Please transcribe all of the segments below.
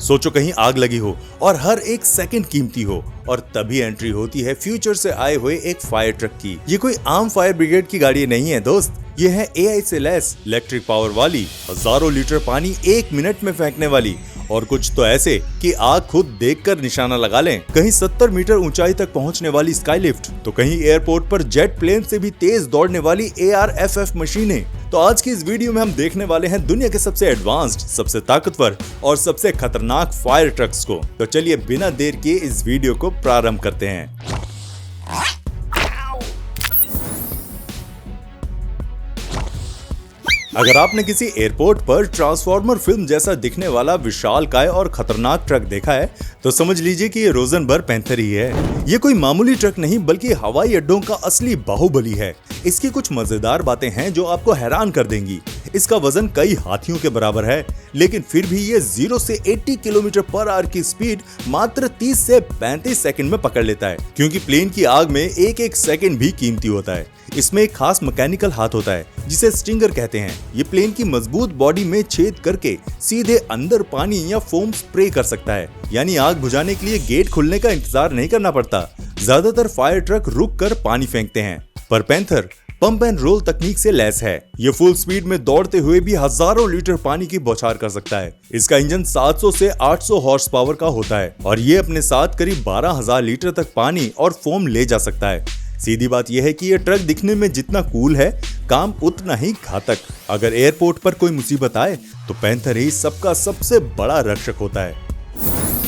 सोचो कहीं आग लगी हो और हर एक सेकंड कीमती हो, और तभी एंट्री होती है फ्यूचर से आए हुए एक फायर ट्रक की। ये कोई आम फायर ब्रिगेड की गाड़ी नहीं है दोस्त, ये है AI से लैस इलेक्ट्रिक पावर वाली, हजारों लीटर पानी 1 मिनट में फेंकने वाली, और कुछ तो ऐसे कि आग खुद देखकर निशाना लगा लें। कहीं 70 मीटर ऊंचाई तक पहुंचने वाली स्काई लिफ्ट, तो कहीं एयरपोर्ट पर जेट प्लेन से भी तेज दौड़ने वाली ARFF मशीनें। तो आज की इस वीडियो में हम देखने वाले हैं दुनिया के सबसे एडवांस्ड, सबसे ताकतवर और सबसे खतरनाक फायर ट्रक्स को। तो चलिए बिना देर किए इस वीडियो को प्रारंभ करते हैं। अगर आपने किसी एयरपोर्ट पर ट्रांसफॉर्मर फिल्म जैसा दिखने वाला विशालकाय और खतरनाक ट्रक देखा है, तो समझ लीजिए कि ये रोजनबर्ग पैंथर ही है। ये कोई मामूली ट्रक नहीं बल्कि हवाई अड्डों का असली बाहुबली है। इसकी कुछ मजेदार बातें हैं जो आपको हैरान कर देंगी। इसका वजन कई हाथियों के बराबर है, लेकिन फिर भी ये 0 से 80 किलोमीटर पर आवर की स्पीड मात्र 30 से 35 सेकंड में पकड़ लेता है, क्योंकि प्लेन की आग में एक एक सेकंड भी कीमती होता है। इसमें एक खास मैकेनिकल हाथ होता है जिसे स्टिंगर कहते हैं। ये प्लेन की मजबूत बॉडी में छेद करके सीधे अंदर पानी या फोम स्प्रे कर सकता है, यानी आग बुझाने के लिए गेट खुलने का इंतजार नहीं करना पड़ता। ज्यादातर फायर ट्रक रुक कर पानी फेंकते हैं, पर पैंथर पंप एंड रोल तकनीक से लैस है। ये फुल स्पीड में दौड़ते हुए भी हजारों लीटर पानी की बौछार कर सकता है। इसका इंजन 700 से 800 हॉर्स पावर का होता है और ये अपने साथ करीब 12,000 लीटर तक पानी और फोम ले जा सकता है। सीधी बात यह है कि ये ट्रक दिखने में जितना कूल है, काम उतना ही घातक। अगर एयरपोर्ट पर कोई मुसीबत आए तो पैंथर ही सबका सबसे बड़ा रक्षक होता है।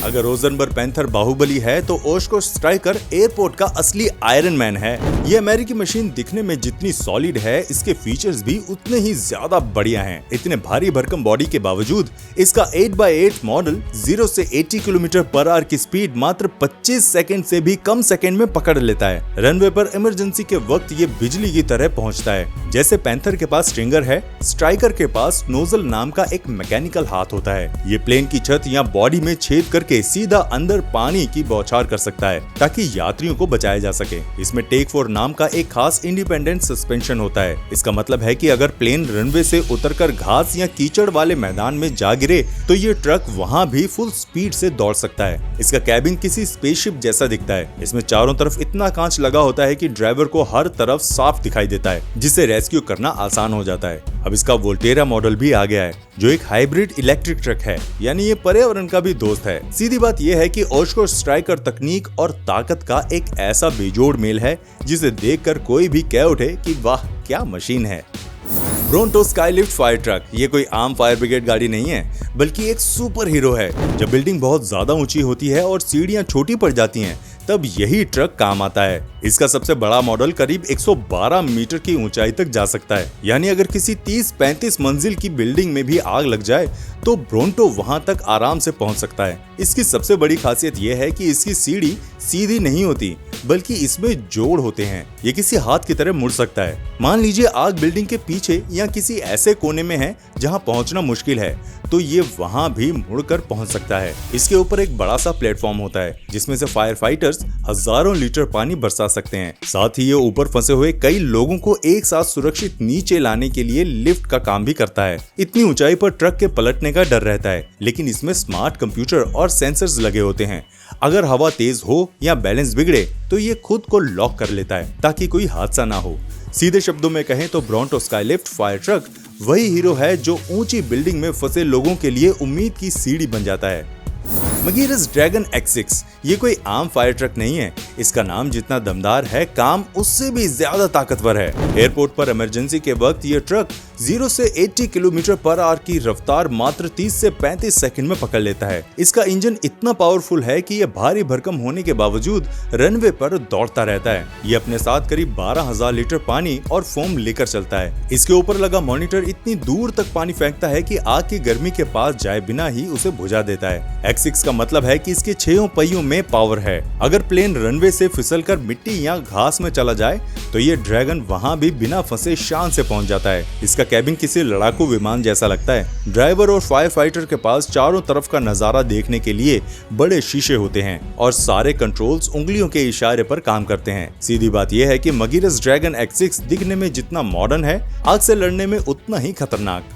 अगर रोजनबर्ग पैंथर बाहुबली है तो ओशकोश स्ट्राइकर एयरपोर्ट का असली आयरन मैन है। ये अमेरिकी मशीन दिखने में जितनी सॉलिड है, इसके फीचर्स भी उतने ही ज्यादा बढ़िया हैं। इतने भारी भरकम बॉडी के बावजूद इसका 8x8 मॉडल 0 से 80 किलोमीटर पर आवर की स्पीड मात्र 25 सेकंड से भी कम सेकंड में पकड़ लेता है। रनवे पर इमरजेंसी के वक्त ये बिजली की तरह पहुंचता है। जैसे पैंथर के पास स्ट्रिंगर है, स्ट्राइकर के पास नोजल नाम का एक मैकेनिकल हाथ होता है। ये प्लेन की छत या बॉडी में छेद करके सीधा अंदर पानी की बौछार कर सकता है ताकि यात्रियों को बचाया जा सके। इसमें टेक 4 नाम का एक खास इंडिपेंडेंट सस्पेंशन होता है। इसका मतलब है कि अगर प्लेन रनवे से उतरकर घास या कीचड़ वाले मैदान में जा गिरे तो ये ट्रक वहां भी फुल स्पीड से दौड़ सकता है। इसका कैबिन किसी स्पेसशिप जैसा दिखता है। इसमें चारों तरफ इतना कांच लगा होता है कि ड्राइवर को हर तरफ साफ दिखाई देता है, जिससे रेस्क्यू करना आसान हो जाता है। अब इसका वोल्टेरा मॉडल भी आ गया है, जो एक हाइब्रिड इलेक्ट्रिक ट्रक है, यानी ये पर्यावरण का भी दोस्त है। सीधी बात यह है कि ओशकोश स्ट्राइकर तकनीक और ताकत का एक ऐसा बेजोड़ मेल है जिसे देखकर कोई भी कह उठे कि वाह क्या मशीन है। ब्रोंटो स्काईलिफ्ट फायर ट्रक ये कोई आम फायर ब्रिगेड गाड़ी नहीं है, बल्कि एक सुपर हीरो है। जब बिल्डिंग बहुत ज्यादा ऊंची होती है और सीढ़ियां छोटी पड़ जाती हैं, तब यही ट्रक काम आता है। इसका सबसे बड़ा मॉडल करीब 112 मीटर की ऊंचाई तक जा सकता है, यानी अगर किसी 30-35 मंजिल की बिल्डिंग में भी आग लग जाए तो ब्रोंटो वहां तक आराम से पहुंच सकता है। इसकी सबसे बड़ी खासियत यह है कि इसकी सीढ़ी सीधी नहीं होती, बल्कि इसमें जोड़ होते हैं। ये किसी हाथ की तरह मुड़ सकता है। मान लीजिए आग बिल्डिंग के पीछे या किसी ऐसे कोने में है जहां पहुंचना मुश्किल है, तो ये वहां भी मुड़कर पहुंच सकता है। इसके ऊपर एक बड़ा सा प्लेटफॉर्म होता है जिसमें से फायर फाइटर्स हजारों लीटर पानी बरसा सकते हैं। साथ ही ये ऊपर फंसे हुए कई लोगों को एक साथ सुरक्षित नीचे लाने के लिए लिफ्ट का काम भी करता है। इतनी ऊंचाई पर ट्रक के पलटने का डर रहता है, लेकिन इसमें स्मार्ट कंप्यूटर और सेंसर्स लगे होते हैं। अगर हवा तेज हो या बैलेंस बिगड़े तो ये खुद को लॉक कर लेता है ताकि कोई हादसा ना हो। सीधे शब्दों में कहें तो ब्रोंटो स्काईलिफ्ट फायर ट्रक वही हीरो है जो ऊंची बिल्डिंग में फंसे लोगों के लिए उम्मीद की सीढ़ी बन जाता है। मगीरस ड्रैगन X6 ये कोई आम फायर ट्रक नहीं है। इसका नाम जितना दमदार है, काम उससे भी ज्यादा ताकतवर है। एयरपोर्ट पर इमरजेंसी के वक्त ये ट्रक 0 से 80 किलोमीटर पर आवर की रफ्तार मात्र 30 से 35 सेकंड में पकड़ लेता है। इसका इंजन इतना पावरफुल है कि यह भारी भरकम होने के बावजूद रनवे पर दौड़ता रहता है। ये अपने साथ करीब 12,000 लीटर पानी और फोम लेकर चलता है। इसके ऊपर लगा मॉनिटर इतनी दूर तक पानी फेंकता है कि आग की गर्मी के पास जाए बिना ही उसे बुझा देता है। X6 का मतलब है कि इसके 6 पहियों में पावर है। अगर प्लेन रनवे से फिसलकर मिट्टी या घास में चला जाए तो ये ड्रैगन वहां भी बिना फंसे शान से पहुंच जाता है। इसका कैबिन किसी लड़ाकू विमान जैसा लगता है। ड्राइवर और फायर फाइटर के पास चारों तरफ का नजारा देखने के लिए बड़े शीशे होते हैं और सारे कंट्रोल्स उंगलियों के इशारे पर काम करते हैं। सीधी बात यह है कि मगीरस ड्रैगन X6 दिखने में जितना मॉडर्न है, आग से लड़ने में उतना ही खतरनाक।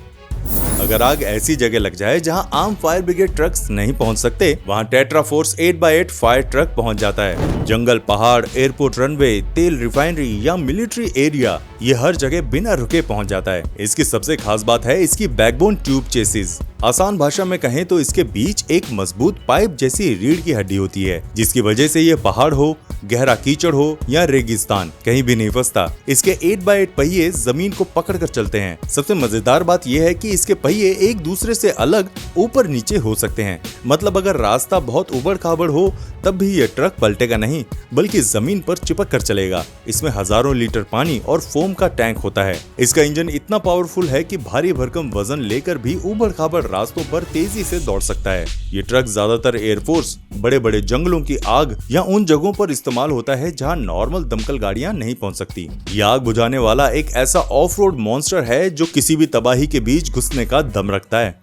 अगर आग ऐसी जगह लग जाए जहां आम फायर ब्रिगेड ट्रक्स नहीं पहुंच सकते, वहां tetra force 8x8 fire truck पहुंच जाता है। जंगल, पहाड़, एयरपोर्ट रनवे, तेल रिफाइनरी या मिलिट्री एरिया, ये हर जगह बिना रुके पहुंच जाता है। इसकी सबसे खास बात है इसकी बैकबोन ट्यूब चेसिस। आसान भाषा में कहें तो इसके बीच एक मजबूत पाइप जैसी रीढ़ की हड्डी होती है, जिसकी वजह से ये पहाड़ हो, गहरा कीचड़ हो या रेगिस्तान, कहीं भी नहीं फंसता। इसके 8x8 पहिए जमीन को पकड़ कर चलते हैं। सबसे मजेदार बात यह है कि इसके पहिए एक दूसरे से अलग ऊपर नीचे हो सकते हैं। मतलब अगर रास्ता बहुत उबड़ खाबड़ हो तब भी ये ट्रक पलटेगा नहीं, बल्कि जमीन पर चिपक कर चलेगा। इसमें हजारों लीटर पानी और फोम का टैंक होता है। इसका इंजन इतना पावरफुल है कि भारी भरकम वजन लेकर भी उबड़ खाबड़ रास्तों पर तेजी से दौड़ सकता है। ये ट्रक ज्यादातर एयरफोर्स, बड़े बड़े जंगलों की आग या उन जगहों पर इस्तेमाल होता है जहां नॉर्मल दमकल गाड़ियां नहीं पहुंच सकती। ये आग बुझाने वाला एक ऐसा ऑफ रोड मॉन्स्टर है जो किसी भी तबाही के बीच घुसने का दम रखता है।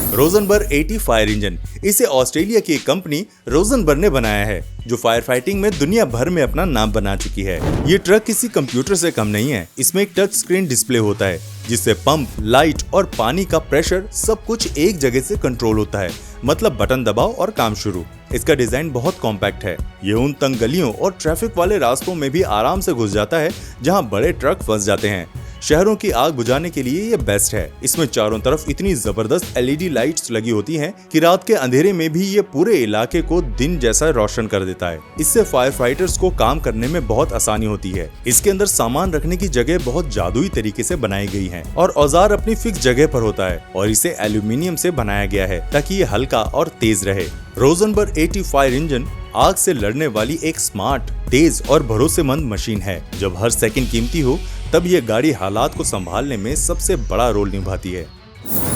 रोजनबर्ग 80 फायर इंजन, इसे ऑस्ट्रेलिया की एक कंपनी रोजनबर्ग ने बनाया है, जो फायर फाइटिंग में दुनिया भर में अपना नाम बना चुकी है। ये ट्रक किसी कंप्यूटर से कम नहीं है। इसमें एक टच स्क्रीन डिस्प्ले होता है, जिससे पंप, लाइट और पानी का प्रेशर सब कुछ एक जगह से कंट्रोल होता है। मतलब बटन दबाओ और काम शुरू। इसका डिजाइन बहुत कॉम्पैक्ट है। ये उन तंग गलियों और ट्रैफिक वाले रास्तों में भी आराम से घुस जाता है जहां बड़े ट्रक फंस जाते हैं। शहरों की आग बुझाने के लिए ये बेस्ट है। इसमें चारों तरफ इतनी जबरदस्त एलईडी लाइट्स लगी होती हैं कि रात के अंधेरे में भी ये पूरे इलाके को दिन जैसा रोशन कर देता है। इससे फायर फाइटर्स को काम करने में बहुत आसानी होती है। इसके अंदर सामान रखने की जगह बहुत जादुई तरीके से बनाई गई है और औजार अपनी फिक्स जगह पर होता है और इसे एल्यूमिनियम से बनाया गया है ताकि ये हल्का और तेज रहे। रोजनबर्ग 80 फायर इंजन आग से लड़ने वाली एक स्मार्ट, तेज और भरोसेमंद मशीन है। जब हर सेकंड कीमती हो तब ये गाड़ी हालात को संभालने में सबसे बड़ा रोल निभाती है।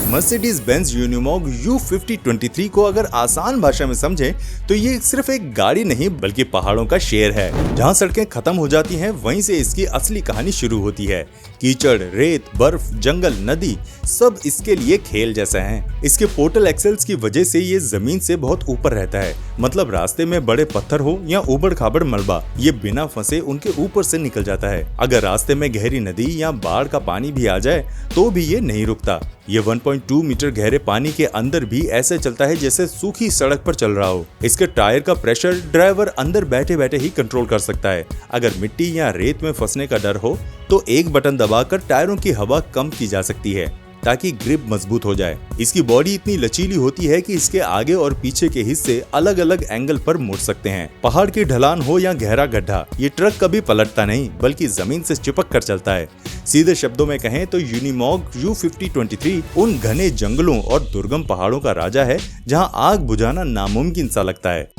मर्सिडीज बेंज यूनिमॉग U5023 को अगर आसान भाषा में समझें तो ये सिर्फ एक गाड़ी नहीं बल्कि पहाड़ों का शेर है। जहां सड़कें खत्म हो जाती हैं वहीं से इसकी असली कहानी शुरू होती है। कीचड़, रेत, बर्फ, जंगल, नदी सब इसके लिए खेल जैसा है। इसके पोर्टल एक्सेल्स की वजह से ये जमीन से बहुत ऊपर रहता है। मतलब रास्ते में बड़े पत्थर हो या उबड़ खाबड़ मलबा, ये बिना फंसे उनके ऊपर से निकल जाता है। अगर रास्ते में गहरी नदी या बाढ़ का पानी भी आ जाए तो भी ये नहीं रुकता। ये 1.2 मीटर गहरे पानी के अंदर भी ऐसे चलता है जैसे सूखी सड़क पर चल रहा हो। इसके टायर का प्रेशर ड्राइवर अंदर बैठे बैठे ही कंट्रोल कर सकता है। अगर मिट्टी या रेत में फंसने का डर हो तो एक बटन दबाकर टायरों की हवा कम की जा सकती है ताकि ग्रिप मजबूत हो जाए। इसकी बॉडी इतनी लचीली होती है कि इसके आगे और पीछे के हिस्से अलग अलग एंगल पर मुड़ सकते हैं। पहाड़ की ढलान हो या गहरा गड्ढा, ये ट्रक कभी पलटता नहीं बल्कि जमीन से चिपक कर चलता है। सीधे शब्दों में कहें तो यूनिमॉग U5023 उन घने जंगलों और दुर्गम पहाड़ों का राजा है जहां आग बुझाना नामुमकिन सा लगता है।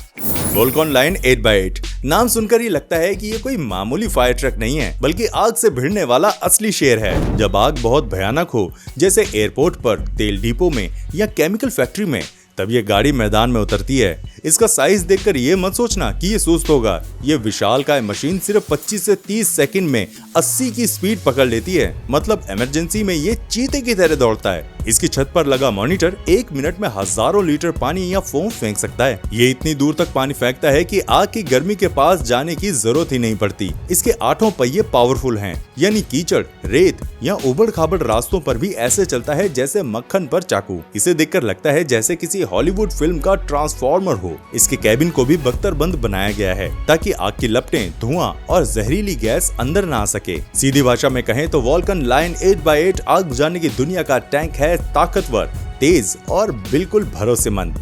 वोल्कॉन लाइन 8x8 नाम सुनकर ही लगता है कि ये कोई मामूली फायर ट्रक नहीं है बल्कि आग से भिड़ने वाला असली शेर है। जब आग बहुत भयानक हो जैसे एयरपोर्ट पर, तेल डिपो में या केमिकल फैक्ट्री में, तब ये गाड़ी मैदान में उतरती है। इसका साइज देखकर ये मत सोचना कि ये सुस्त होगा। ये विशालकाय मशीन सिर्फ 25 से 30 सेकंड में 80 की स्पीड पकड़ लेती है। मतलब इमरजेंसी में ये चीते की तरह दौड़ता है। इसकी छत पर लगा मॉनिटर 1 मिनट में हजारों लीटर पानी या फोम फेंक सकता है। ये इतनी दूर तक पानी फेंकता है कि आग की गर्मी के पास जाने की जरूरत ही नहीं पड़ती। इसके 8 पहिए पावरफुल हैं, यानी कीचड़, रेत या उबड़ खाबड़ रास्तों पर भी ऐसे चलता है जैसे मक्खन पर चाकू। इसे देखकर लगता है जैसे किसी हॉलीवुड फिल्म का ट्रांसफॉर्मर हो। इसके कैबिन को भी बख्तरबंद बनाया गया है ताकि आग की लपटें, धुआं और जहरीली गैस अंदर ना आ सके। सीधी भाषा में कहें तो वोल्कॉन लाइन 8x8 आग बुझाने की दुनिया का टैंक है, ताकतवर, तेज और बिल्कुल भरोसेमंद।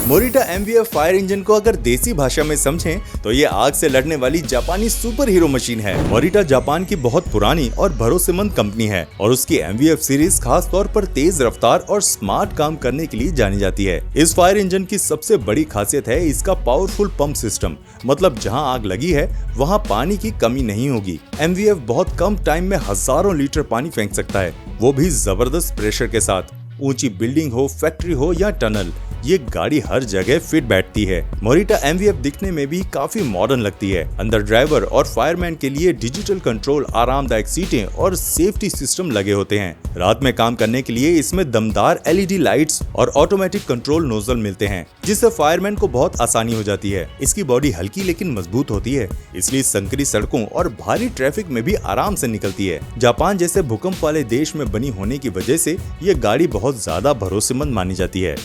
मोरिटा MVF फायर इंजन को अगर देसी भाषा में समझें तो ये आग से लड़ने वाली जापानी सुपर हीरो मशीन है। मोरिटा जापान की बहुत पुरानी और भरोसेमंद कंपनी है और उसकी MVF सीरीज खास तौर पर तेज रफ्तार और स्मार्ट काम करने के लिए जानी जाती है। इस फायर इंजन की सबसे बड़ी खासियत है इसका पावरफुल पंप सिस्टम। मतलब जहां आग लगी है वहां पानी की कमी नहीं होगी। MVF बहुत कम टाइम में हजारों लीटर पानी फेंक सकता है, वो भी जबरदस्त प्रेशर के साथ। ऊंची बिल्डिंग हो, फैक्ट्री हो या टनल, ये गाड़ी हर जगह फिट बैठती है। मोरिटा MVF दिखने में भी काफी मॉडर्न लगती है। अंदर ड्राइवर और फायरमैन के लिए डिजिटल कंट्रोल, आरामदायक सीटें और सेफ्टी सिस्टम लगे होते हैं। रात में काम करने के लिए इसमें दमदार LED लाइट्स और ऑटोमेटिक कंट्रोल नोजल मिलते हैं, जिससे फायरमैन को बहुत आसानी हो जाती है। इसकी बॉडी हल्की लेकिन मजबूत होती है, इसलिए संकरी सड़कों और भारी ट्रैफिक में भी आराम से निकलती है। जापान जैसे भूकंप वाले देश में बनी होने की वजह से ये गाड़ी बहुत ज्यादा भरोसेमंद मानी जाती है।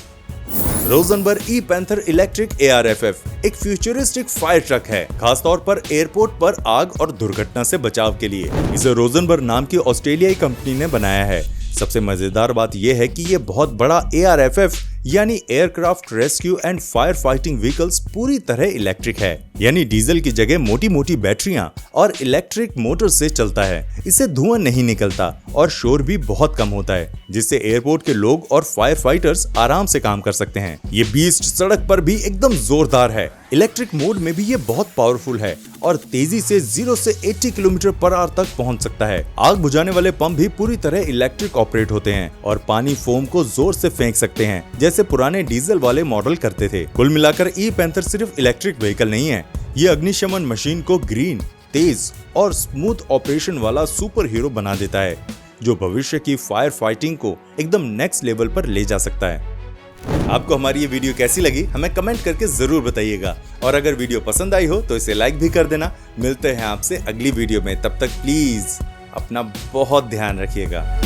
रोजनबर्ग ई-पैंथर इलेक्ट्रिक ARFF एक फ्यूचरिस्टिक फायर ट्रक है, खासतौर पर एयरपोर्ट पर आग और दुर्घटना से बचाव के लिए। इसे रोजनबर्ग नाम की ऑस्ट्रेलियाई कंपनी ने बनाया है। सबसे मजेदार बात यह है कि ये बहुत बड़ा ARFF यानी aircraft rescue and fire fighting vehicles पूरी तरह इलेक्ट्रिक है, यानी डीजल की जगह मोटी मोटी बैटरियां और इलेक्ट्रिक मोटर से चलता है। इससे धुआं नहीं निकलता और शोर भी बहुत कम होता है, जिससे एयरपोर्ट के लोग और फायर फाइटर्स आराम से काम कर सकते हैं। ये बीस्ट सड़क पर भी एकदम जोरदार है। इलेक्ट्रिक मोड में भी ये बहुत पावरफुल है और तेजी से 0 से 80 km/h तक पहुंच सकता है। आग बुझाने वाले पंप भी पूरी तरह इलेक्ट्रिक ऑपरेट होते हैं और पानी फोम को जोर से फेंक सकते हैं, जैसे पुराने डीजल वाले मॉडल करते थे। कुल मिलाकर ई-पैंथर सिर्फ इलेक्ट्रिक व्हीकल नहीं है, ये अग्निशमन मशीन को ग्रीन, तेज और स्मूथ ऑपरेशन वाला सुपर हीरो बना देता है, जो भविष्य की फायर फाइटिंग को एकदम नेक्स्ट लेवल पर ले जा सकता है। आपको हमारी ये वीडियो कैसी लगी हमें कमेंट करके जरूर बताइएगा, और अगर वीडियो पसंद आई हो तो इसे लाइक भी कर देना। मिलते हैं आपसे अगली वीडियो में, तब तक प्लीज अपना बहुत ध्यान रखिएगा।